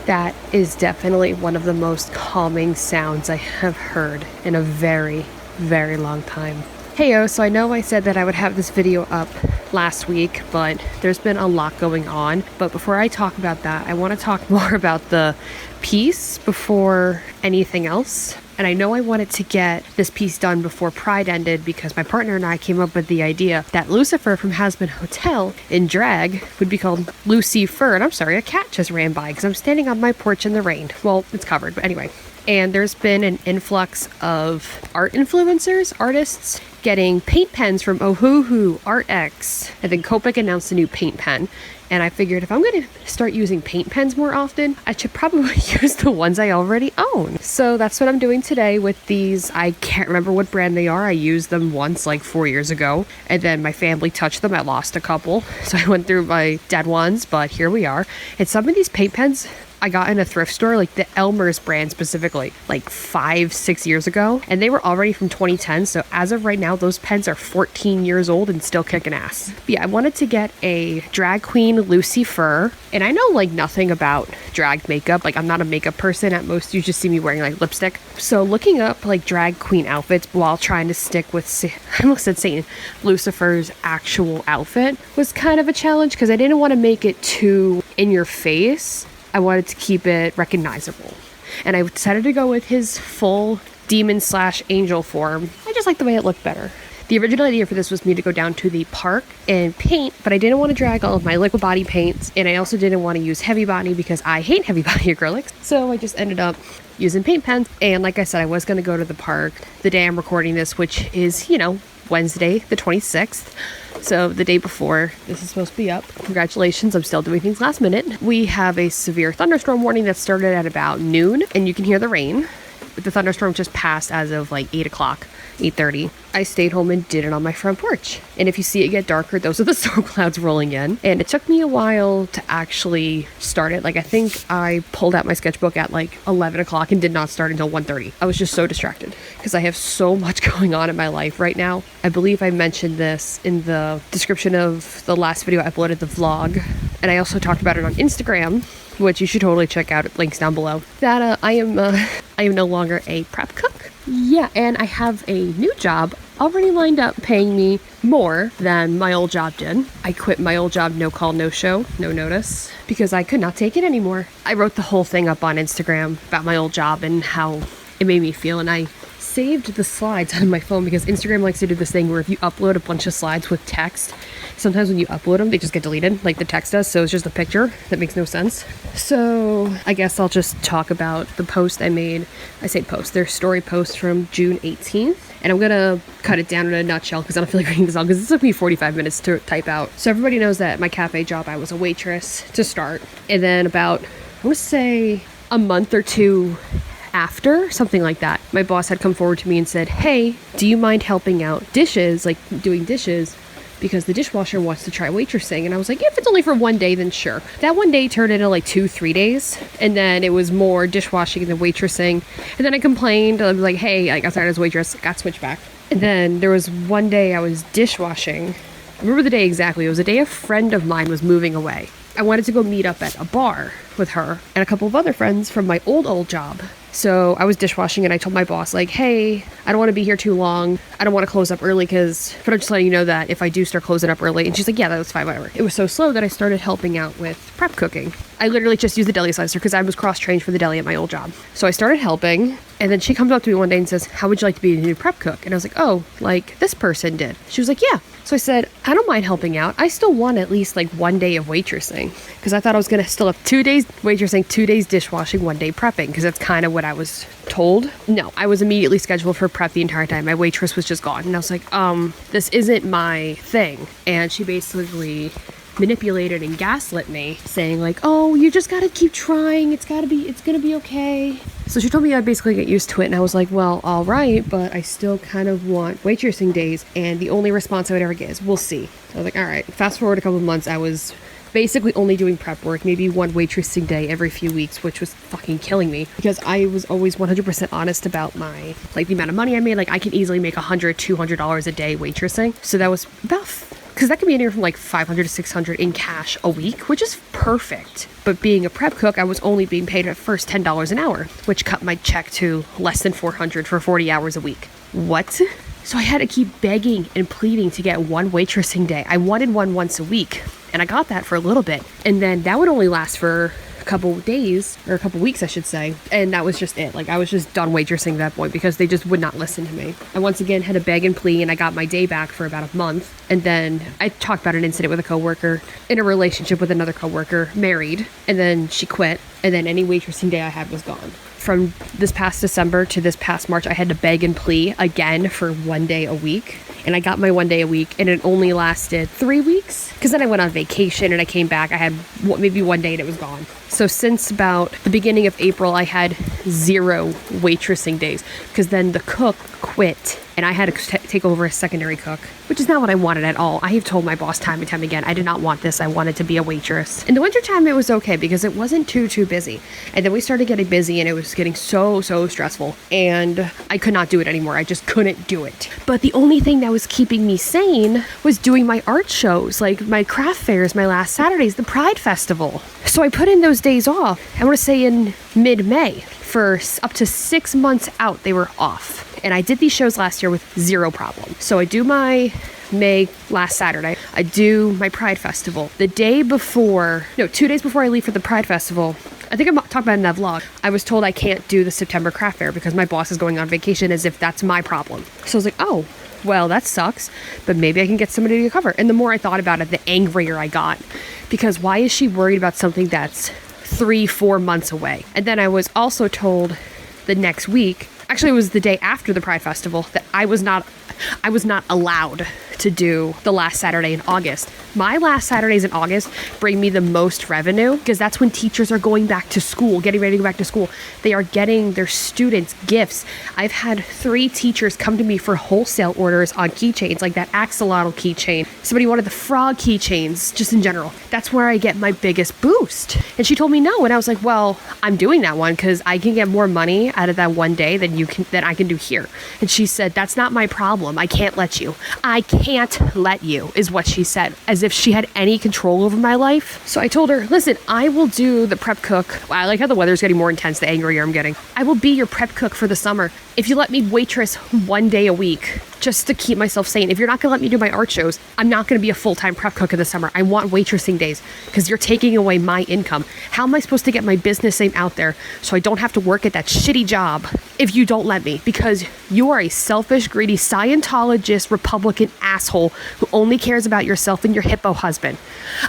That is definitely one of the most calming sounds I have heard in a very, very long time. Heyo, so I know I said that I would have this video up last week, but there's been a lot going on. But before I talk about that, I want to talk more about the piece before anything else. And I know I wanted to get this piece done before Pride ended because my partner and I came up with the idea that Lucifer from Hazbin Hotel in drag would be called Lucifer. And I'm sorry, a cat just ran by because I'm standing on my porch in the rain. Well, it's covered, but anyway. And there's been an influx of art influencers, artists, getting paint pens from Ohuhu, ArtX. And then Copic announced a new paint pen. And I figured if I'm going to start using paint pens more often, I should probably use the ones I already own. So that's what I'm doing today with these. I can't remember what brand they are. I used them once like 4 years ago. And then my family touched them. I lost a couple. So I went through my dead ones, but here we are. And some of these paint pens I got in a thrift store, like the Elmer's brand specifically, like 5-6 years ago. And they were already from 2010. So as of right now, those pens are 14 years old and still kicking ass. But yeah, I wanted to get a drag queen Lucifer. And I know like nothing about drag makeup. Like I'm not a makeup person. At most, you just see me wearing like lipstick. So looking up like drag queen outfits while trying to stick with, I almost said Satan, Lucifer's actual outfit was kind of a challenge because I didn't want to make it too in your face. I wanted to keep it recognizable. And I decided to go with his full demon/angel form. I just like the way it looked better. The original idea for this was me to go down to the park and paint, but I didn't want to drag all of my liquid body paints, and I also didn't want to use heavy body because I hate heavy body acrylics. So I just ended up using paint pens. And like I said, I was going to go to the park the day I'm recording this, which is, Wednesday, the 26th. So the day before this is supposed to be up. Congratulations, I'm still doing things last minute. We have a severe thunderstorm warning that started at about noon, and you can hear the rain. But the thunderstorm just passed as of like 8 o'clock, 8:30. I stayed home and did it on my front porch. And if you see it get darker, those are the storm clouds rolling in. And it took me a while to actually start it. Like I think I pulled out my sketchbook at like 11 o'clock and did not start until 1:30. I was just so distracted because I have so much going on in my life right now. I believe I mentioned this in the description of the last video I uploaded, the vlog. And I also talked about it on Instagram, which you should totally check out. Links down below. That I am no longer a prep cook. Yeah, and I have a new job already lined up paying me more than my old job did. I quit my old job, no call, no show, no notice, because I could not take it anymore. I wrote the whole thing up on Instagram about my old job and how it made me feel, and I saved the slides on my phone because Instagram likes to do this thing where if you upload a bunch of slides with text, sometimes when you upload them, they just get deleted like the text does. So it's just a picture that makes no sense. So I guess I'll just talk about the post I made. I say post, their story post from June 18th. And I'm going to cut it down in a nutshell because I don't feel like reading this all because it took me 45 minutes to type out. So everybody knows that my cafe job, I was a waitress to start. And then about, I want to say a month or two after, something like that, my boss had come forward to me and said, hey, do you mind helping out dishes, like doing dishes, because the dishwasher wants to try waitressing? And I was like, if it's only for one day, then sure. That one day turned into like 2-3 days, and then it was more dishwashing than waitressing. And then I complained. I was like, hey, I got started as a waitress, got switched back. And then there was one day I was dishwashing. I remember the day exactly. It was a day a friend of mine was moving away. I wanted to go meet up at a bar with her and a couple of other friends from my old job. So I was dishwashing and I told my boss, like, hey, I don't want to be here too long. I don't want to close up early but I'm just letting you know that if I do start closing up early. And she's like, yeah, that was fine, whatever. It was so slow that I started helping out with prep cooking. I literally just used the deli slicer because I was cross-trained for the deli at my old job. So I started helping, and then she comes up to me one day and says, how would you like to be a new prep cook? And I was like, oh, like this person did. She was like, yeah. So I said, I don't mind helping out. I still want at least like 1 day of waitressing because I thought I was going to still have 2 days waitressing, 2 days dishwashing, 1 day prepping because that's kind of what I was told. No, I was immediately scheduled for prep the entire time. My waitress was just gone. And I was like, this isn't my thing. And she basically manipulated and gaslit me, saying like, oh, you just gotta keep trying, it's gonna be okay. So she told me I'd basically get used to it, and I was like, well, all right, but I still kind of want waitressing days, and the only response I would ever get is, we'll see. So I was like, all right. Fast forward a couple of months, I was basically only doing prep work, maybe one waitressing day every few weeks, which was fucking killing me because I was always 100% honest about the amount of money I made. Like I can easily make $100, $200 a day waitressing. So that was about because that could be anywhere from like 500 to 600 in cash a week, which is perfect. But being a prep cook, I was only being paid at first $10 an hour, which cut my check to less than 400 for 40 hours a week. What? So I had to keep begging and pleading to get one waitressing day. I wanted one once a week, and I got that for a little bit. And then that would only last for a couple days, or a couple weeks, I should say. And that was just it. Like, I was just done waitressing at that point because they just would not listen to me. I once again had to beg and plead, and I got my day back for about a month. And then I talked about an incident with a coworker in a relationship with another coworker, married, and then she quit. And then any waitressing day I had was gone. From this past December to this past March, I had to beg and plead again for one day a week. And I got my one day a week, and it only lasted 3 weeks. Because then I went on vacation and I came back. I had maybe one day and it was gone. So since about the beginning of April, I had 0 waitressing days. Because then the cook quit and I had to take over a secondary cook, which is not what I wanted at all. I have told my boss time and time again, I did not want this. I wanted to be a waitress. In the wintertime, it was okay because it wasn't too busy. And then we started getting busy and it was getting so stressful. And I could not do it anymore. I just couldn't do it. But the only thing that was keeping me sane was doing my art shows, like my craft fairs, my last Saturdays, the Pride Festival. So I put in those days off. I want to say in mid-May. For up to 6 months out, they were off. And I did these shows last year with 0 problem. So I do my May last Saturday. I do my Pride Festival. The day before, no, 2 days before I leave for the Pride Festival, I think I talked about it in that vlog, I was told I can't do the September craft fair because my boss is going on vacation, as if that's my problem. So I was like, oh, well, that sucks, but maybe I can get somebody to cover. And the more I thought about it, the angrier I got. Because why is she worried about something that's 3-4 months away? And then I was also told the next week, actually it was the day after the Pride Festival, that I was not allowed to do the last Saturday in August. My last Saturdays in August bring me the most revenue because that's when teachers are going back to school, getting ready to go back to school. They are getting their students gifts. I've had 3 teachers come to me for wholesale orders on keychains, like that axolotl keychain. Somebody wanted the frog keychains, just in general. That's where I get my biggest boost. And she told me no, and I was like, well, I'm doing that one because I can get more money out of that one day than I can do here. And she said, that's not my problem. I can't let you. I can't let you, is what she said, as if she had any control over my life. So I told her, listen, I will do the prep cook. I like how the weather's getting more intense the angrier I'm getting. I will be your prep cook for the summer if you let me waitress one day a week, just to keep myself sane. If you're not gonna let me do my art shows, I'm not gonna be a full-time prep cook in the summer. I want waitressing days because you're taking away my income. How am I supposed to get my business name out there so I don't have to work at that shitty job if you don't let me? Because you are a selfish, greedy Scientologist, Republican asshole who only cares about yourself and your hippo husband.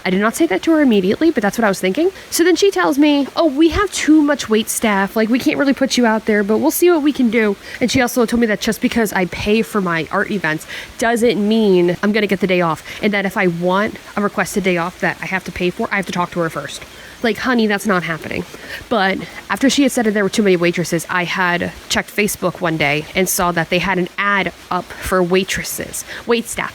I did not say that to her immediately, but that's what I was thinking. So then she tells me, oh, we have too much wait staff. Like, we can't really put you out there, but we'll see what we can do. And she also told me that just because I pay for my art events doesn't mean I'm going to get the day off. And that if I want a requested day off that I have to pay for, I have to talk to her first. Like, honey, that's not happening. But after she had said that there were too many waitresses, I had checked Facebook one day and saw that they had an ad up for waitresses, wait staff.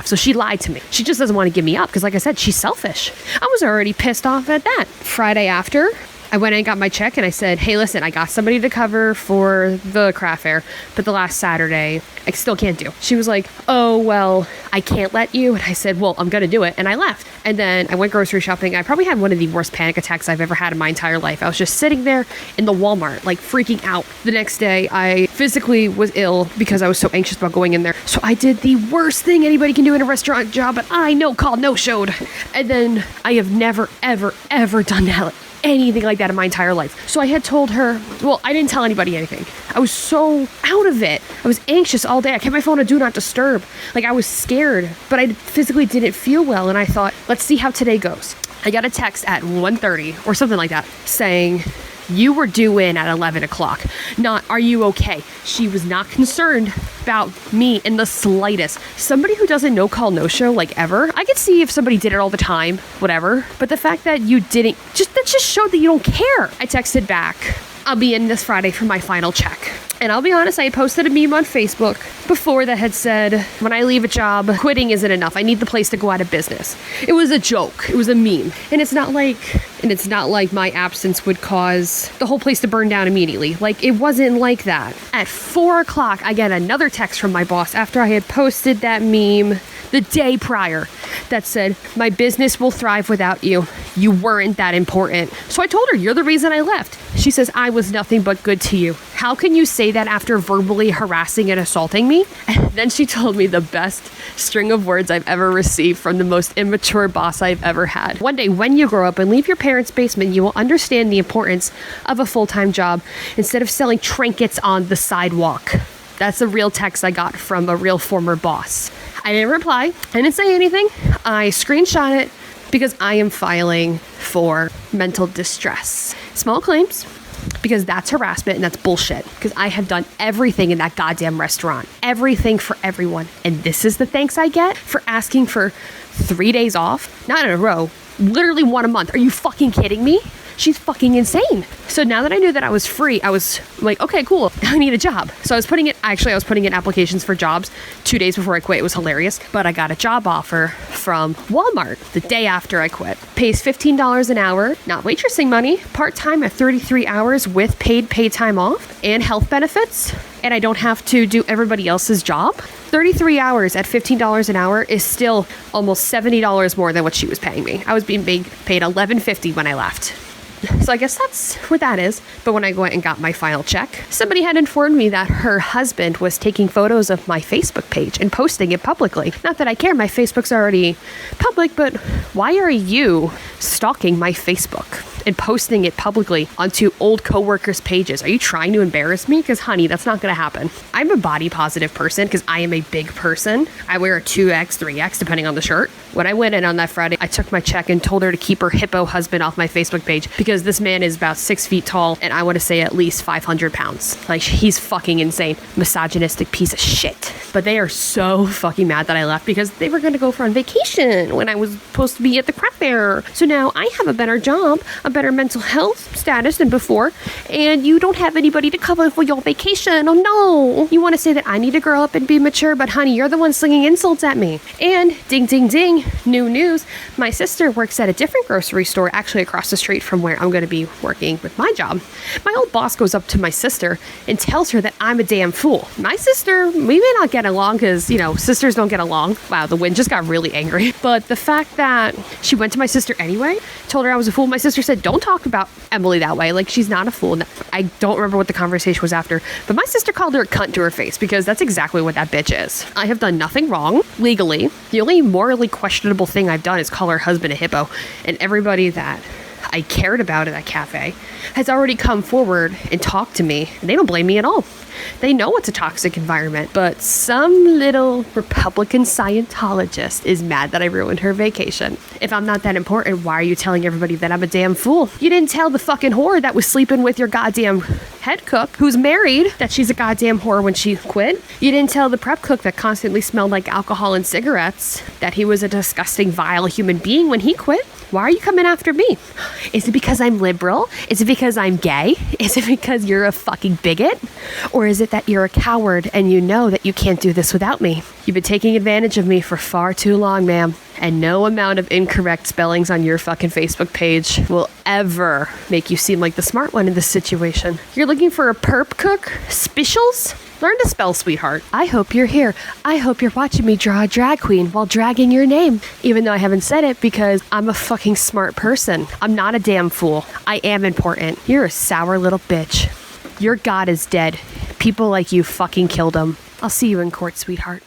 So she lied to me. She just doesn't want to give me up because, like I said, she's selfish. I was already pissed off at that. Friday after, I went and got my check and I said, hey, listen, I got somebody to cover for the craft fair, but the last Saturday, I still can't do. She was like, oh, well, I can't let you. And I said, well, I'm going to do it. And I left. And then I went grocery shopping. I probably had one of the worst panic attacks I've ever had in my entire life. I was just sitting there in the Walmart, like freaking out. The next day, I physically was ill because I was so anxious about going in there. So I did the worst thing anybody can do in a restaurant job, but I know, called no-showed. And then I have never, ever done that. Anything like that in my entire life. So I had told her, well, I didn't tell anybody anything. I was so out of it. I was anxious all day. I kept my phone on do not disturb. Like, I was scared, but I physically didn't feel well. And I thought, let's see how today goes. I got a text at 1:30 or something like that saying, you were due in at 11 o'clock. Not, are you okay? She was not concerned about me in the slightest. Somebody who doesn't no call, no show, like, ever. I could see if somebody did it all the time, whatever. But the fact that you didn't, that just showed that you don't care. I texted back, I'll be in this Friday for my final check. And I'll be honest, I posted a meme on Facebook before that had said, when I leave a job, quitting isn't enough. I need the place to go out of business. It was a joke. It was a meme. And it's not like my absence would cause the whole place to burn down immediately. Like, it wasn't like that. At 4 o'clock, I get another text from my boss after I had posted that meme the day prior that said, my business will thrive without you. You weren't that important. So I told her, you're the reason I left. She says, I was nothing but good to you. How can you say that after verbally harassing and assaulting me? And then she told me the best string of words I've ever received from the most immature boss I've ever had. One day, when you grow up and leave your parents' basement, you will understand the importance of a full-time job instead of selling trinkets on the sidewalk. That's a real text I got from a real former boss. I didn't reply. I didn't say anything. I screenshot it because I am filing for mental distress. Small claims, because that's harassment and that's bullshit. Because I have done everything in that goddamn restaurant. Everything for everyone. And this is the thanks I get for asking for 3 days off? Not in a row. Literally 1 a month. Are you fucking kidding me? She's fucking insane. So now that I knew that I was free, I was like, okay, cool. I need a job. So I was putting in applications for jobs 2 days before I quit. It was hilarious. But I got a job offer from Walmart the day after I quit. Pays $15 an hour, not waitressing money, part-time at 33 hours with paid time off and health benefits. And I don't have to do everybody else's job. 33 hours at $15 an hour is still almost $70 more than what she was paying me. I was being paid $11.50 when I left. So I guess that's what that is. But when I went and got my final check, somebody had informed me that her husband was taking photos of my Facebook page and posting it publicly. Not that I care, my Facebook's already public, but why are you stalking my Facebook and posting it publicly onto old coworkers' pages? Are you trying to embarrass me? Because honey, that's not going to happen. I'm a body positive person because I am a big person. I wear a 2X, 3X, depending on the shirt. When I went in on that Friday, I took my check and told her to keep her hippo husband off my Facebook page because this man is about 6 feet tall and I want to say at least 500 pounds. Like, he's fucking insane. Misogynistic piece of shit. But they are so fucking mad that I left because they were going to go on vacation when I was supposed to be at the craft fair. So now I have a better job, a better mental health status than before, and you don't have anybody to cover for your vacation. Oh no. You want to say that I need to grow up and be mature, but honey, you're the one slinging insults at me. And ding, ding, ding, new news. My sister works at a different grocery store actually across the street from where I'm going to be working with my job. My old boss goes up to my sister and tells her that I'm a damn fool. My sister, we may not get along because, you know, sisters don't get along. Wow, the wind just got really angry. But the fact that she went to my sister anyway, told her I was a fool. My sister said, don't talk about Emily that way. Like, she's not a fool. I don't remember what the conversation was after, but my sister called her a cunt to her face because that's exactly what that bitch is. I have done nothing wrong legally. The only morally questionable thing I've done is call her husband a hippo, and everybody that I cared about at that cafe has already come forward and talked to me, and they don't blame me at all. They know it's a toxic environment, but some little Republican Scientologist is mad that I ruined her vacation. If I'm not that important, why are you telling everybody that I'm a damn fool? You didn't tell the fucking whore that was sleeping with your goddamn head cook, who's married, that she's a goddamn whore when she quit. You didn't tell the prep cook that constantly smelled like alcohol and cigarettes that he was a disgusting, vile human being when he quit. Why are you coming after me? Is it because I'm liberal? Is it because I'm gay? Is it because you're a fucking bigot? Or is it that you're a coward and you know that you can't do this without me? You've been taking advantage of me for far too long, ma'am. And no amount of incorrect spellings on your fucking Facebook page will ever make you seem like the smart one in this situation. You're looking for a perp cook? Specials? Learn to spell, sweetheart. I hope you're here. I hope you're watching me draw a drag queen while dragging your name. Even though I haven't said it because I'm a fucking smart person. I'm not a damn fool. I am important. You're a sour little bitch. Your God is dead. People like you fucking killed him. I'll see you in court, sweetheart.